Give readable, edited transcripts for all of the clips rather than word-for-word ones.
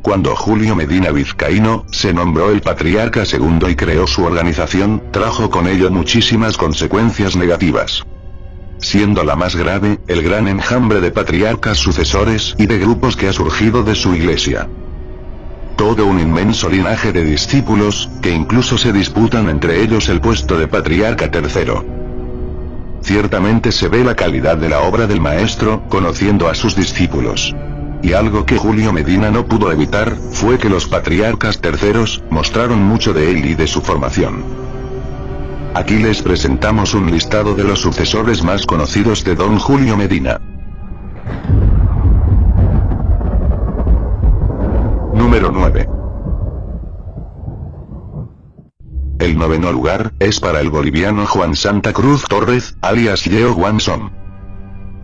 Cuando Julio Medina Vizcaíno se nombró el patriarca segundo y creó su organización, trajo con ello muchísimas consecuencias negativas. Siendo la más grave, el gran enjambre de patriarcas sucesores y de grupos que ha surgido de su iglesia. Todo un inmenso linaje de discípulos, que incluso se disputan entre ellos el puesto de patriarca tercero. Ciertamente se ve la calidad de la obra del maestro, conociendo a sus discípulos. Y algo que Julio Medina no pudo evitar, fue que los patriarcas terceros, mostraron mucho de él y de su formación. Aquí les presentamos un listado de los sucesores más conocidos de don Julio Medina. Número 9. El noveno lugar, es para el boliviano Juan Santa Cruz Torres, alias Yeo Guanzón.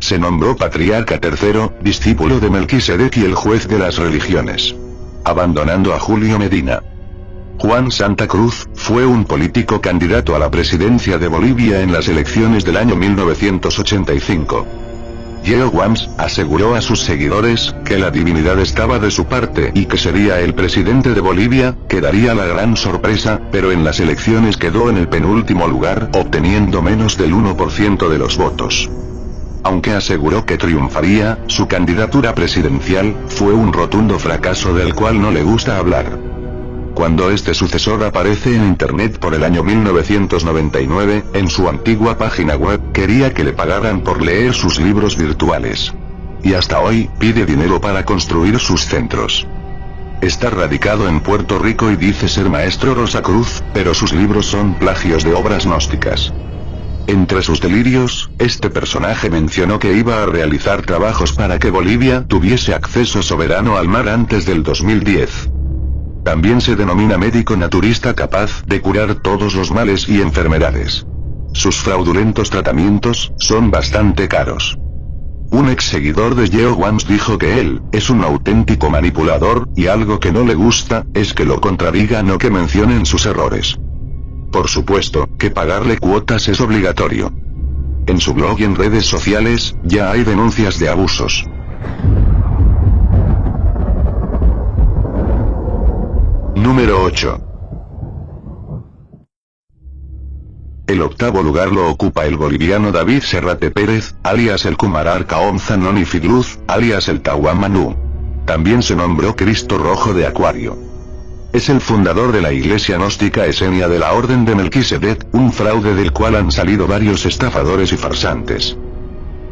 Se nombró patriarca tercero, discípulo de Melquisedec y el juez de las religiones. Abandonando a Julio Medina. Juan Santa Cruz, fue un político candidato a la presidencia de Bolivia en las elecciones del año 1985. Yeo Guams, aseguró a sus seguidores, que la divinidad estaba de su parte y que sería el presidente de Bolivia, que daría la gran sorpresa, pero en las elecciones quedó en el penúltimo lugar, obteniendo menos del 1% de los votos. Aunque aseguró que triunfaría, su candidatura presidencial, fue un rotundo fracaso del cual no le gusta hablar. Cuando este sucesor aparece en internet por el año 1999, en su antigua página web, quería que le pagaran por leer sus libros virtuales. Y hasta hoy, pide dinero para construir sus centros. Está radicado en Puerto Rico y dice ser maestro Rosacruz, pero sus libros son plagios de obras gnósticas. Entre sus delirios, este personaje mencionó que iba a realizar trabajos para que Bolivia tuviese acceso soberano al mar antes del 2010. También se denomina médico naturista capaz de curar todos los males y enfermedades. Sus fraudulentos tratamientos son bastante caros. Un ex seguidor de Yeo Guams dijo que él es un auténtico manipulador, y algo que no le gusta es que lo contradigan o que mencionen sus errores. Por supuesto, que pagarle cuotas es obligatorio. En su blog y en redes sociales, ya hay denuncias de abusos. Número 8. El octavo lugar lo ocupa el boliviano David Serrate Pérez, alias el Kumarar Kaom Zanoni Figluz, alias el Tahuamanú. También se nombró Cristo Rojo de Acuario. Es el fundador de la iglesia gnóstica esenia de la Orden de Melquisedec, un fraude del cual han salido varios estafadores y farsantes.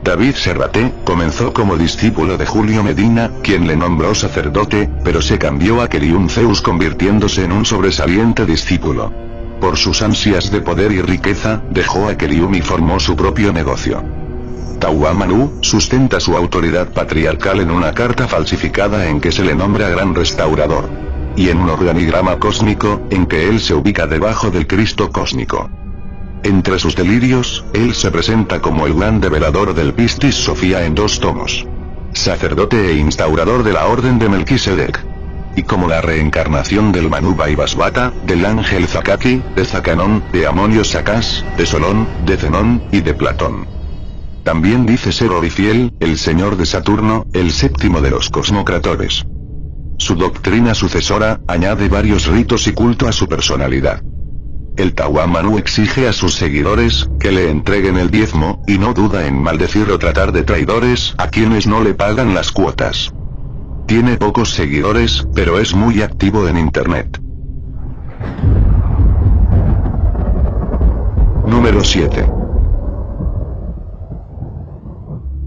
David Serrate comenzó como discípulo de Julio Medina, quien le nombró sacerdote, pero se cambió a Kelium Zeus convirtiéndose en un sobresaliente discípulo. Por sus ansias de poder y riqueza, dejó a Kelium y formó su propio negocio. Tahuamanú sustenta su autoridad patriarcal en una carta falsificada en que se le nombra Gran Restaurador. Y en un organigrama cósmico, en que él se ubica debajo del Cristo cósmico. Entre sus delirios, él se presenta como el gran develador del Pistis Sofía en 2 tomos. Sacerdote e instaurador de la Orden de Melquisedec. Y como la reencarnación del Manu Vaivasvata, del ángel Zakaki, de Zacanón, de Amonio Sacás, de Solón, de Zenón, y de Platón. También dice ser Orifiel, el señor de Saturno, el séptimo de los cosmocratores. Su doctrina sucesora, añade varios ritos y culto a su personalidad. El Tahuamanú exige a sus seguidores, que le entreguen el diezmo, y no duda en maldecir o tratar de traidores a quienes no le pagan las cuotas. Tiene pocos seguidores, pero es muy activo en internet. Número 7.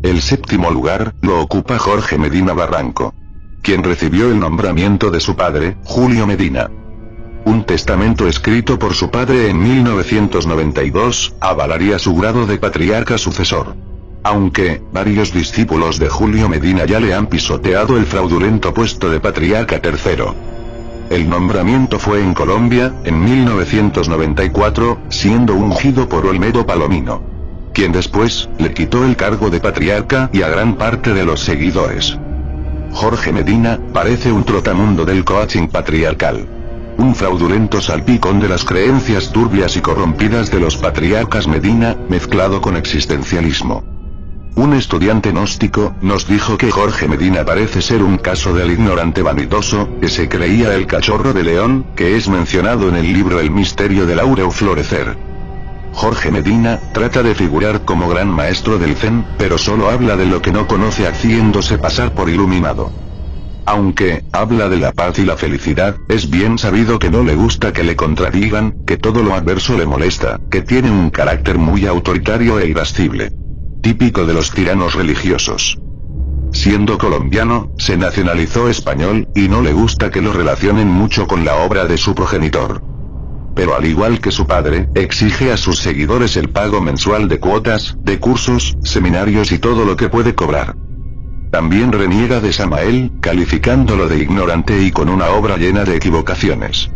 El séptimo lugar, lo ocupa Jorge Medina Barranco, quien recibió el nombramiento de su padre, Julio Medina. Un testamento escrito por su padre en 1992, avalaría su grado de patriarca sucesor. Aunque, varios discípulos de Julio Medina ya le han pisoteado el fraudulento puesto de patriarca tercero. El nombramiento fue en Colombia, en 1994, siendo ungido por Olmedo Palomino, quien después, le quitó el cargo de patriarca y a gran parte de los seguidores. Jorge Medina, parece un trotamundo del coaching patriarcal. Un fraudulento salpicón de las creencias turbias y corrompidas de los patriarcas Medina, mezclado con existencialismo. Un estudiante gnóstico, nos dijo que Jorge Medina parece ser un caso del ignorante vanidoso, que se creía el cachorro de león, que es mencionado en el libro El misterio del áureo florecer. Jorge Medina, trata de figurar como gran maestro del Zen, pero solo habla de lo que no conoce haciéndose pasar por iluminado. Aunque, habla de la paz y la felicidad, es bien sabido que no le gusta que le contradigan, que todo lo adverso le molesta, que tiene un carácter muy autoritario e irascible. Típico de los tiranos religiosos. Siendo colombiano, se nacionalizó español, y no le gusta que lo relacionen mucho con la obra de su progenitor. Pero al igual que su padre, exige a sus seguidores el pago mensual de cuotas, de cursos, seminarios y todo lo que puede cobrar. También reniega de Samael, calificándolo de ignorante y con una obra llena de equivocaciones.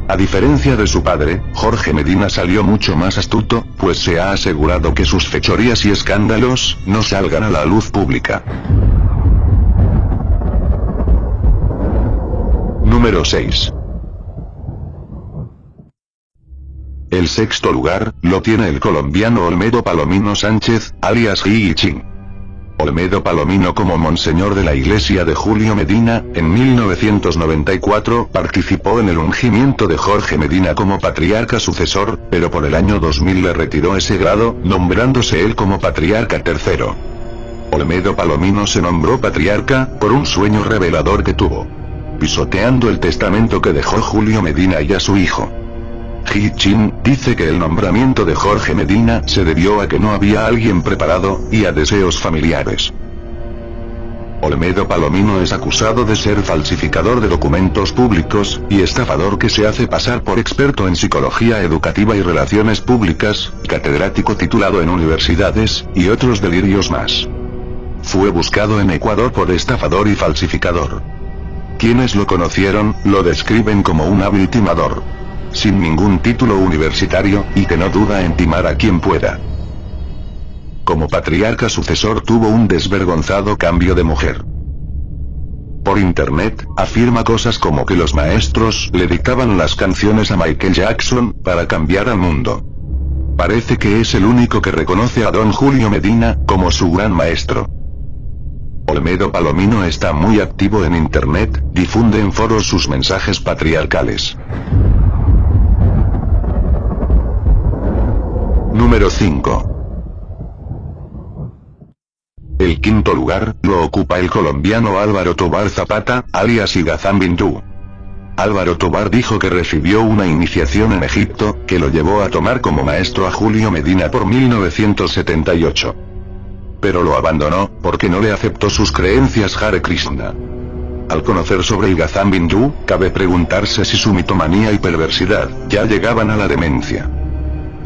A diferencia de su padre, Jorge Medina salió mucho más astuto, pues se ha asegurado que sus fechorías y escándalos no salgan a la luz pública. Número 6. El sexto lugar, lo tiene el colombiano Olmedo Palomino Sánchez, alias Hi-Chin. Olmedo Palomino, como monseñor de la iglesia de Julio Medina, en 1994 participó en el ungimiento de Jorge Medina como patriarca sucesor, pero por el año 2000 le retiró ese grado, nombrándose él como patriarca tercero. Olmedo Palomino se nombró patriarca, por un sueño revelador que tuvo, pisoteando el testamento que dejó Julio Medina y a su hijo. Hi-Chin dice que el nombramiento de Jorge Medina se debió a que no había alguien preparado, y a deseos familiares. Olmedo Palomino es acusado de ser falsificador de documentos públicos, y estafador que se hace pasar por experto en psicología educativa y relaciones públicas, catedrático titulado en universidades, y otros delirios más. Fue buscado en Ecuador por estafador y falsificador. Quienes lo conocieron, lo describen como un hábil timador, sin ningún título universitario, y que no duda en timar a quien pueda. Como patriarca sucesor tuvo un desvergonzado cambio de mujer. Por internet, afirma cosas como que los maestros le dictaban las canciones a Michael Jackson, para cambiar al mundo. Parece que es el único que reconoce a don Julio Medina, como su gran maestro. Olmedo Palomino está muy activo en internet, difunde en foros sus mensajes patriarcales. Número 5. El quinto lugar, lo ocupa el colombiano Álvaro Tobar Zapata, alias Igazán Bindú. Álvaro Tobar dijo que recibió una iniciación en Egipto, que lo llevó a tomar como maestro a Julio Medina por 1978. Pero lo abandonó, porque no le aceptó sus creencias Hare Krishna. Al conocer sobre Igazán Bindú, cabe preguntarse si su mitomanía y perversidad ya llegaban a la demencia.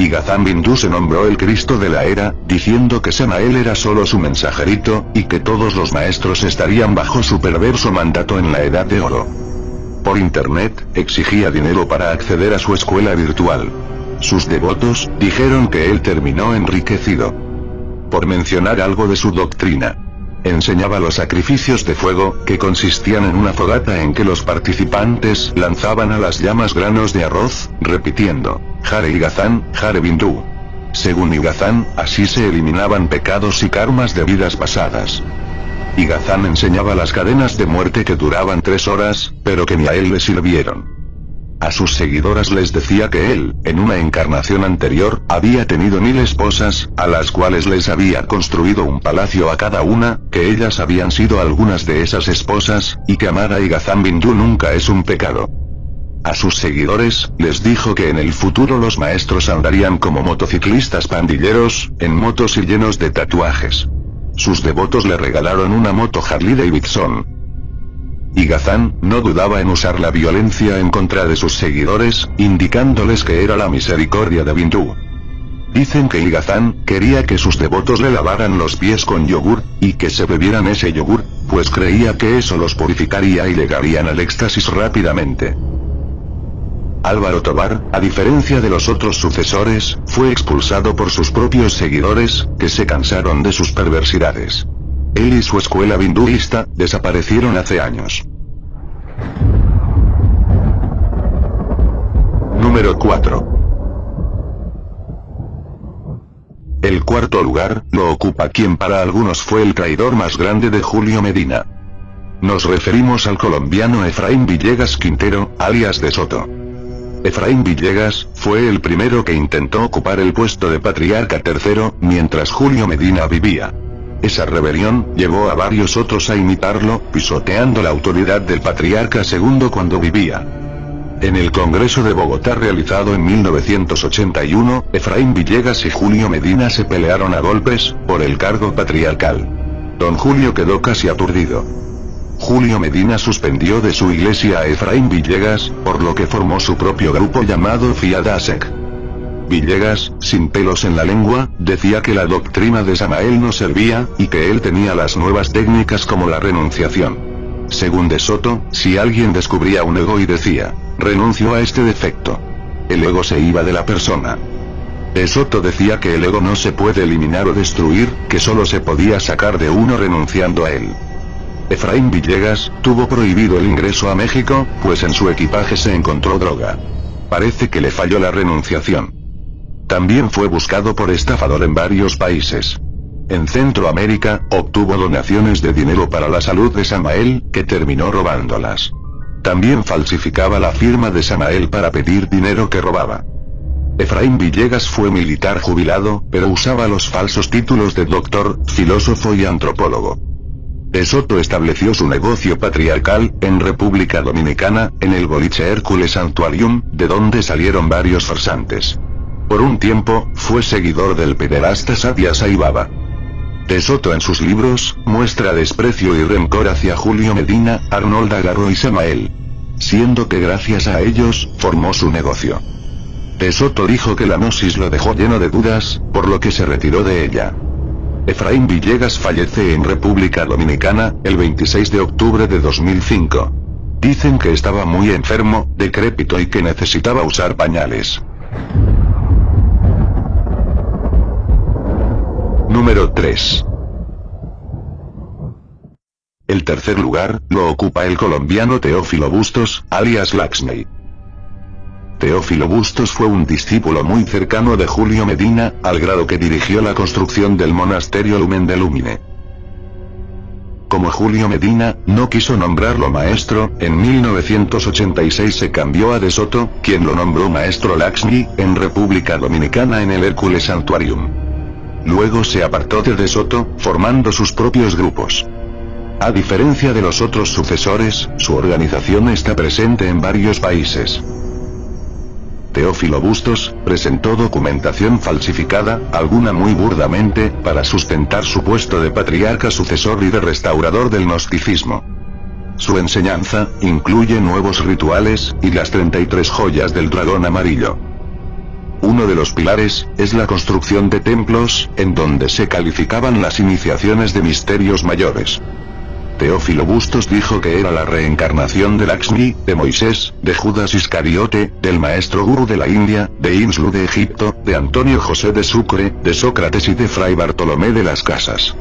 Igazán Bindú se nombró el Cristo de la era, diciendo que Samael era solo su mensajerito, y que todos los maestros estarían bajo su perverso mandato en la Edad de Oro. Por internet, exigía dinero para acceder a su escuela virtual. Sus devotos dijeron que él terminó enriquecido. Por mencionar algo de su doctrina, enseñaba los sacrificios de fuego, que consistían en una fogata en que los participantes lanzaban a las llamas granos de arroz, repitiendo, Hare Igazán, Hare Bindú. Según Igazán, así se eliminaban pecados y karmas de vidas pasadas. Igazán enseñaba las cadenas de muerte que duraban 3 horas, pero que ni a él le sirvieron. A sus seguidoras les decía que él, en una encarnación anterior, había tenido 1000 esposas, a las cuales les había construido un palacio a cada una, que ellas habían sido algunas de esas esposas, y que amar a Igazán Bindú nunca es un pecado. A sus seguidores, les dijo que en el futuro los maestros andarían como motociclistas pandilleros, en motos y llenos de tatuajes. Sus devotos le regalaron una moto Harley Davidson. Igazán no dudaba en usar la violencia en contra de sus seguidores, indicándoles que era la misericordia de Bindú. Dicen que Igazán quería que sus devotos le lavaran los pies con yogur, y que se bebieran ese yogur, pues creía que eso los purificaría y llegarían al éxtasis rápidamente. Álvaro Tobar, a diferencia de los otros sucesores, fue expulsado por sus propios seguidores, que se cansaron de sus perversidades. Él y su escuela hinduista desaparecieron hace años. Número 4. El cuarto lugar lo ocupa quien para algunos fue el traidor más grande de Julio Medina. Nos referimos al colombiano Efraín Villegas Quintero, alias De Soto. Efraín Villegas fue el primero que intentó ocupar el puesto de patriarca tercero, mientras Julio Medina vivía. Esa rebelión llevó a varios otros a imitarlo, pisoteando la autoridad del patriarca segundo cuando vivía. En el Congreso de Bogotá realizado en 1981, Efraín Villegas y Julio Medina se pelearon a golpes por el cargo patriarcal. Don Julio quedó casi aturdido. Julio Medina suspendió de su iglesia a Efraín Villegas, por lo que formó su propio grupo llamado Fiadasek. Villegas, sin pelos en la lengua, decía que la doctrina de Samael no servía, y que él tenía las nuevas técnicas como la renunciación. Según De Soto, si alguien descubría un ego y decía, renuncio a este defecto, el ego se iba de la persona. De Soto decía que el ego no se puede eliminar o destruir, que solo se podía sacar de uno renunciando a él. Efraín Villegas tuvo prohibido el ingreso a México, pues en su equipaje se encontró droga. Parece que le falló la renunciación. También fue buscado por estafador en varios países. En Centroamérica, obtuvo donaciones de dinero para la salud de Samael, que terminó robándolas. También falsificaba la firma de Samael para pedir dinero que robaba. Efraín Villegas fue militar jubilado, pero usaba los falsos títulos de doctor, filósofo y antropólogo. De Soto estableció su negocio patriarcal, en República Dominicana, en el boliche Hércules Santuarium, de donde salieron varios farsantes. Por un tiempo, fue seguidor del pederasta Sadia Saibaba. De Soto en sus libros, muestra desprecio y rencor hacia Julio Medina, Arnold Agarro y Samael. Siendo que gracias a ellos, formó su negocio. De Soto dijo que la gnosis lo dejó lleno de dudas, por lo que se retiró de ella. Efraín Villegas fallece en República Dominicana, el 26 de octubre de 2005. Dicen que estaba muy enfermo, decrépito y que necesitaba usar pañales. Número 3. El tercer lugar lo ocupa el colombiano Teófilo Bustos, alias Laxmi. Teófilo Bustos fue un discípulo muy cercano de Julio Medina, al grado que dirigió la construcción del monasterio Lumen de Lumine. Como Julio Medina no quiso nombrarlo maestro, en 1986 se cambió a De Soto, quien lo nombró maestro Laxmi, en República Dominicana en el Hércules Santuarium. Luego se apartó de Soto, formando sus propios grupos. A diferencia de los otros sucesores, su organización está presente en varios países. Teófilo Bustos presentó documentación falsificada, alguna muy burdamente, para sustentar su puesto de patriarca sucesor y de restaurador del gnosticismo. Su enseñanza incluye nuevos rituales y las 33 joyas del dragón amarillo. Uno de los pilares es la construcción de templos, en donde se calificaban las iniciaciones de misterios mayores. Teófilo Bustos dijo que era la reencarnación de Laxmi, de Moisés, de Judas Iscariote, del maestro gurú de la India, de Inslu de Egipto, de Antonio José de Sucre, de Sócrates y de Fray Bartolomé de las Casas.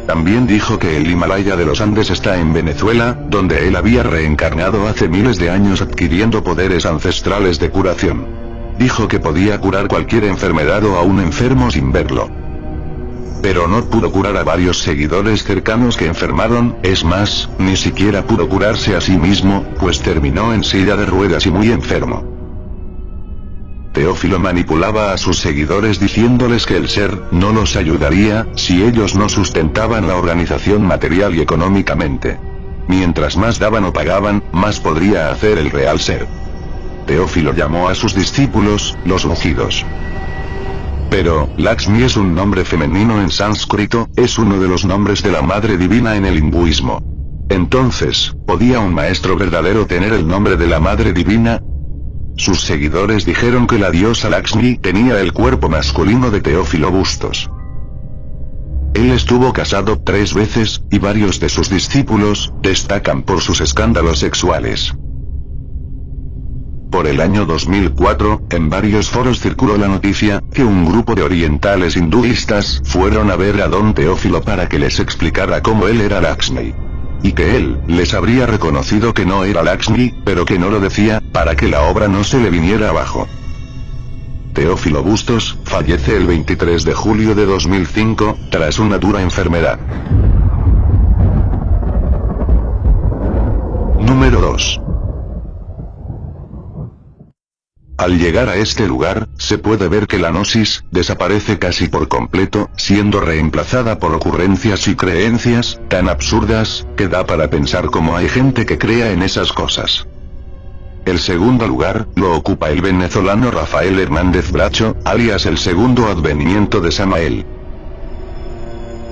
También dijo que el Himalaya de los Andes está en Venezuela, donde él había reencarnado hace miles de años adquiriendo poderes ancestrales de curación. Dijo que podía curar cualquier enfermedad o a un enfermo sin verlo. Pero no pudo curar a varios seguidores cercanos que enfermaron, es más, ni siquiera pudo curarse a sí mismo, pues terminó en silla de ruedas y muy enfermo. Teófilo manipulaba a sus seguidores diciéndoles que el ser no los ayudaría, si ellos no sustentaban la organización material y económicamente. Mientras más daban o pagaban, más podría hacer el real ser. Teófilo llamó a sus discípulos, los ungidos. Pero, Laxmi es un nombre femenino en sánscrito, es uno de los nombres de la Madre Divina en el hinduismo. Entonces, ¿podía un maestro verdadero tener el nombre de la Madre Divina? Sus seguidores dijeron que la diosa Laxmi tenía el cuerpo masculino de Teófilo Bustos. Él estuvo casado 3 veces, y varios de sus discípulos destacan por sus escándalos sexuales. Por el año 2004, en varios foros circuló la noticia, que un grupo de orientales hinduistas fueron a ver a don Teófilo para que les explicara cómo él era Laxmi. Y que él les habría reconocido que no era Laxmi, pero que no lo decía, para que la obra no se le viniera abajo. Teófilo Bustos, fallece el 23 de julio de 2005, tras una dura enfermedad. Número 2. Al llegar a este lugar, se puede ver que la gnosis desaparece casi por completo, siendo reemplazada por ocurrencias y creencias tan absurdas que da para pensar cómo hay gente que crea en esas cosas. El segundo lugar lo ocupa el venezolano Rafael Hernández Bracho, alias el segundo advenimiento de Samael.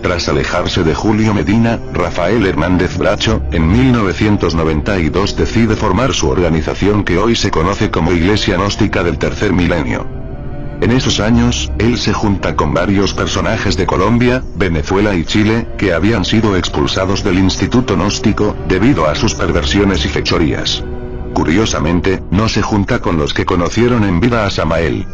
Tras alejarse de Julio Medina, Rafael Hernández Bracho, en 1992 decide formar su organización que hoy se conoce como Iglesia Gnóstica del Tercer Milenio. En esos años, él se junta con varios personajes de Colombia, Venezuela y Chile, que habían sido expulsados del Instituto Gnóstico, debido a sus perversiones y fechorías. Curiosamente, no se junta con los que conocieron en vida a Samael.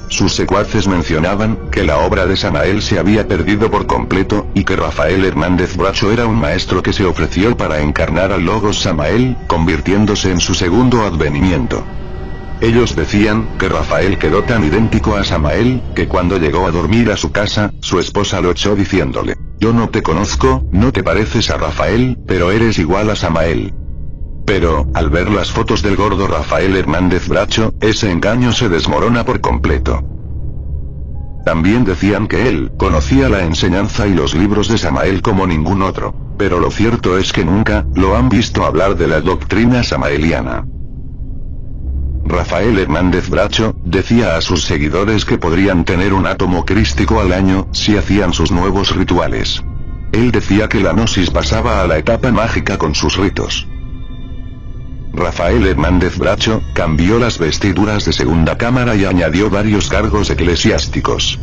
Sus secuaces mencionaban que la obra de Samael se había perdido por completo, y que Rafael Hernández Bracho era un maestro que se ofreció para encarnar al Logos Samael, convirtiéndose en su segundo advenimiento. Ellos decían que Rafael quedó tan idéntico a Samael, que cuando llegó a dormir a su casa, su esposa lo echó diciéndole: "Yo no te conozco, no te pareces a Rafael, pero eres igual a Samael". Pero, al ver las fotos del gordo Rafael Hernández Bracho, ese engaño se desmorona por completo. También decían que él conocía la enseñanza y los libros de Samael como ningún otro, pero lo cierto es que nunca lo han visto hablar de la doctrina samaeliana. Rafael Hernández Bracho decía a sus seguidores que podrían tener un átomo crístico al año si hacían sus nuevos rituales. Él decía que la gnosis pasaba a la etapa mágica con sus ritos. Rafael Hernández Bracho cambió las vestiduras de segunda cámara y añadió varios cargos eclesiásticos.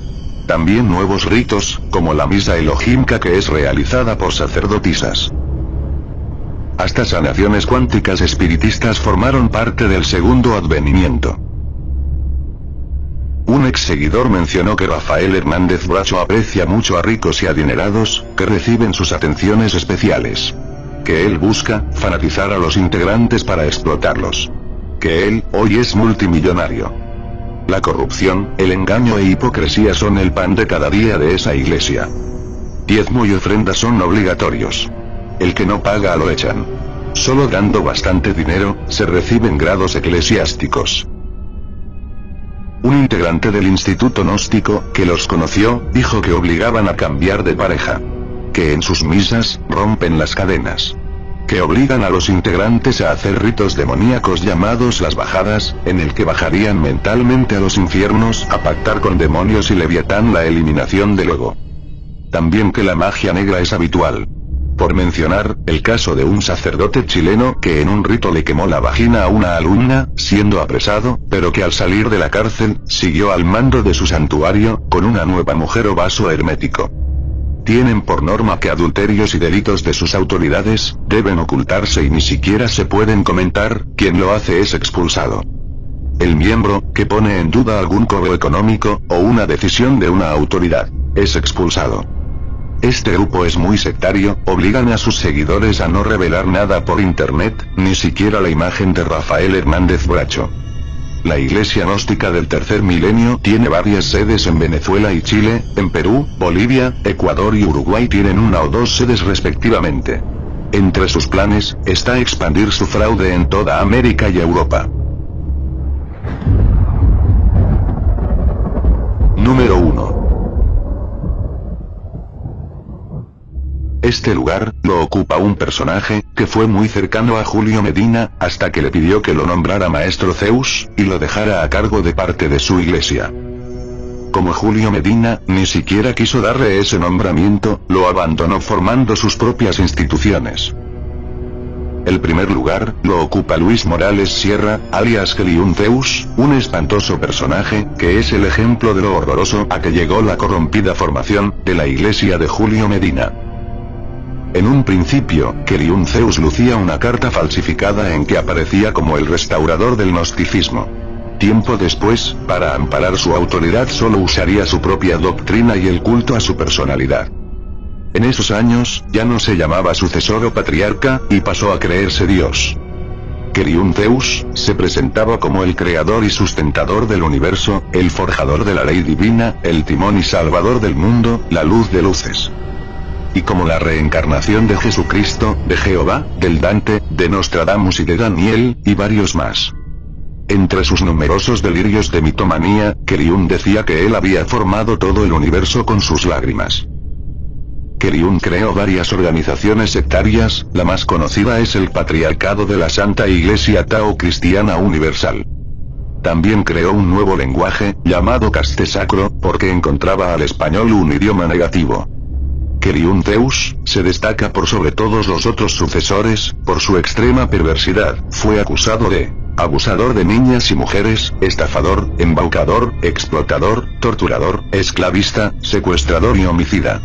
También nuevos ritos, como la misa elohimca, que es realizada por sacerdotisas. Hasta sanaciones cuánticas espiritistas formaron parte del segundo advenimiento. Un ex seguidor mencionó que Rafael Hernández Bracho aprecia mucho a ricos y adinerados, que reciben sus atenciones especiales. Que él busca fanatizar a los integrantes para explotarlos. Que él, hoy es multimillonario. La corrupción, el engaño e hipocresía son el pan de cada día de esa iglesia. Diezmo y ofrenda son obligatorios. El que no paga lo echan. Solo dando bastante dinero, se reciben grados eclesiásticos. Un integrante del Instituto Gnóstico, que los conoció, dijo que obligaban a cambiar de pareja. Que en sus misas, rompen las cadenas. Que obligan a los integrantes a hacer ritos demoníacos llamados las bajadas, en el que bajarían mentalmente a los infiernos a pactar con demonios y Leviatán la eliminación del ego. También que la magia negra es habitual. Por mencionar, el caso de un sacerdote chileno que en un rito le quemó la vagina a una alumna, siendo apresado, pero que al salir de la cárcel, siguió al mando de su santuario, con una nueva mujer o vaso hermético. Tienen por norma que adulterios y delitos de sus autoridades deben ocultarse y ni siquiera se pueden comentar. Quien lo hace es expulsado. El miembro que pone en duda algún cobro económico o una decisión de una autoridad es expulsado. Este grupo es muy sectario, obligan a sus seguidores a no revelar nada por internet, ni siquiera la imagen de Rafael Hernández Bracho. La Iglesia Gnóstica del Tercer Milenio tiene varias sedes en Venezuela y Chile, en Perú, Bolivia, Ecuador y Uruguay tienen una o dos sedes respectivamente. Entre sus planes, está expandir su fraude en toda América y Europa. Número 1. Este lugar lo ocupa un personaje que fue muy cercano a Julio Medina, hasta que le pidió que lo nombrara Maestro Zeus, y lo dejara a cargo de parte de su iglesia. Como Julio Medina ni siquiera quiso darle ese nombramiento, lo abandonó formando sus propias instituciones. El primer lugar lo ocupa Luis Morales Sierra, alias Helium Zeus, un espantoso personaje que es el ejemplo de lo horroroso a que llegó la corrompida formación de la iglesia de Julio Medina. En un principio, Helium Zeus lucía una carta falsificada en que aparecía como el restaurador del gnosticismo. Tiempo después, para amparar su autoridad solo usaría su propia doctrina y el culto a su personalidad. En esos años, ya no se llamaba sucesor o patriarca, y pasó a creerse Dios. Keriun Zeus se presentaba como el creador y sustentador del universo, el forjador de la ley divina, el timón y salvador del mundo, la luz de luces. Y como la reencarnación de Jesucristo, de Jehová, del Dante, de Nostradamus y de Daniel, y varios más. Entre sus numerosos delirios de mitomanía, Keriun decía que él había formado todo el universo con sus lágrimas. Keriun creó varias organizaciones sectarias, la más conocida es el Patriarcado de la Santa Iglesia Tao Cristiana Universal. También creó un nuevo lenguaje, llamado Caste Sacro, porque encontraba al español un idioma negativo. Keriun Zeus se destaca por sobre todos los otros sucesores, por su extrema perversidad. Fue acusado de abusador de niñas y mujeres, estafador, embaucador, explotador, torturador, esclavista, secuestrador y homicida.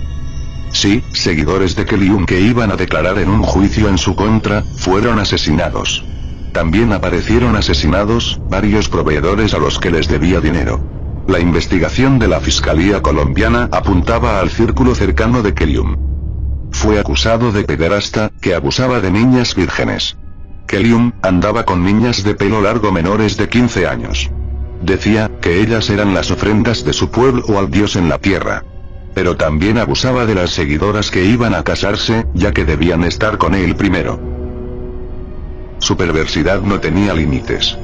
Sí, seguidores de Keriun que iban a declarar en un juicio en su contra, fueron asesinados. También aparecieron asesinados varios proveedores a los que les debía dinero. La investigación de la Fiscalía colombiana apuntaba al círculo cercano de Keriun. Fue acusado de pederasta, que abusaba de niñas vírgenes. Keriun andaba con niñas de pelo largo menores de 15 años. Decía que ellas eran las ofrendas de su pueblo o al dios en la tierra. Pero también abusaba de las seguidoras que iban a casarse, ya que debían estar con él primero. Su perversidad no tenía límites.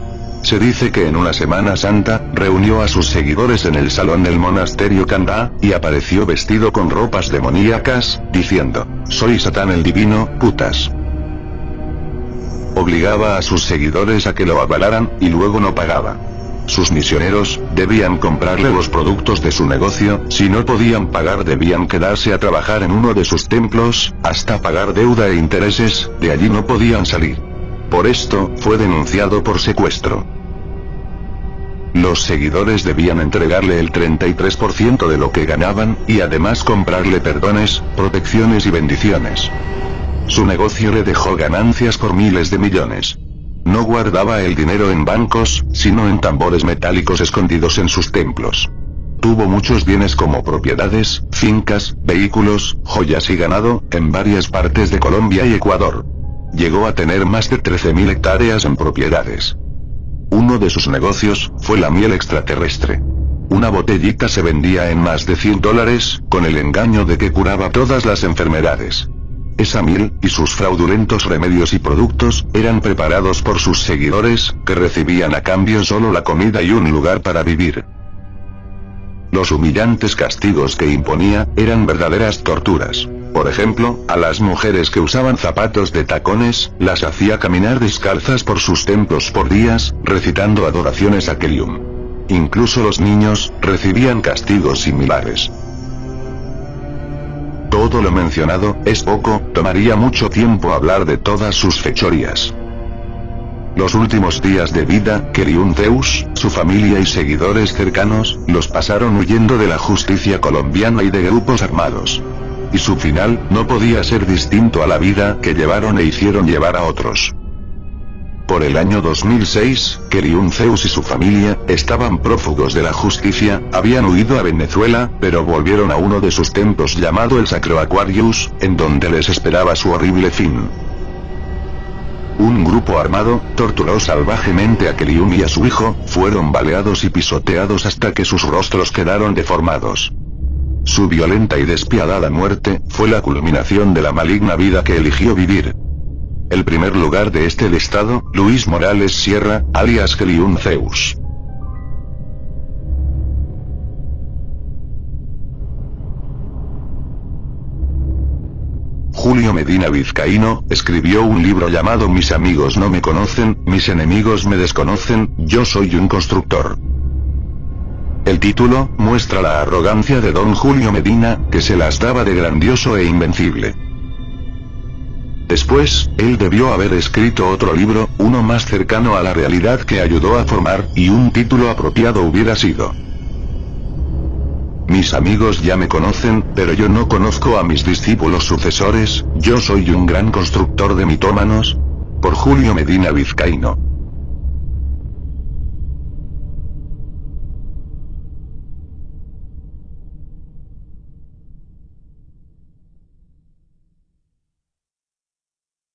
Se dice que en una Semana Santa, reunió a sus seguidores en el salón del monasterio Kanda, y apareció vestido con ropas demoníacas, diciendo: «Soy Satán el divino, putas». Obligaba a sus seguidores a que lo avalaran, y luego no pagaba. Sus misioneros debían comprarle los productos de su negocio, si no podían pagar debían quedarse a trabajar en uno de sus templos, hasta pagar deuda e intereses, de allí no podían salir. Por esto, fue denunciado por secuestro. Los seguidores debían entregarle el 33% de lo que ganaban, y además comprarle perdones, protecciones y bendiciones. Su negocio le dejó ganancias por miles de millones. No guardaba el dinero en bancos, sino en tambores metálicos escondidos en sus templos. Tuvo muchos bienes como propiedades, fincas, vehículos, joyas y ganado, en varias partes de Colombia y Ecuador. Llegó a tener más de 13.000 hectáreas en propiedades. Uno de sus negocios fue la miel extraterrestre. Una botellita se vendía en más de $100, con el engaño de que curaba todas las enfermedades. Esa miel, y sus fraudulentos remedios y productos, eran preparados por sus seguidores, que recibían a cambio solo la comida y un lugar para vivir. Los humillantes castigos que imponía, eran verdaderas torturas. Por ejemplo, a las mujeres que usaban zapatos de tacones, las hacía caminar descalzas por sus templos por días, recitando adoraciones a Keriun. Incluso los niños, recibían castigos similares. Todo lo mencionado, es poco, tomaría mucho tiempo hablar de todas sus fechorías. Los últimos días de vida, Keriun Zeus, su familia y seguidores cercanos, los pasaron huyendo de la justicia colombiana y de grupos armados. Y su final, no podía ser distinto a la vida que llevaron e hicieron llevar a otros. Por el año 2006, Keriun Zeus y su familia, estaban prófugos de la justicia, habían huido a Venezuela, pero volvieron a uno de sus templos llamado el Sacro Aquarius, en donde les esperaba su horrible fin. Un grupo armado, torturó salvajemente a Keriun y a su hijo, fueron baleados y pisoteados hasta que sus rostros quedaron deformados. Su violenta y despiadada muerte, fue la culminación de la maligna vida que eligió vivir. El primer lugar de este listado, Luis Morales Sierra, alias Keriun Zeus. Julio Medina Vizcaíno, escribió un libro llamado Mis amigos no me conocen, mis enemigos me desconocen, yo soy un constructor. El título, muestra la arrogancia de don Julio Medina, que se las daba de grandioso e invencible. Después, él debió haber escrito otro libro, uno más cercano a la realidad que ayudó a formar, y un título apropiado hubiera sido: Mis amigos ya me conocen, pero yo no conozco a mis discípulos sucesores, yo soy un gran constructor de mitómanos. Por Julio Medina Vizcaíno.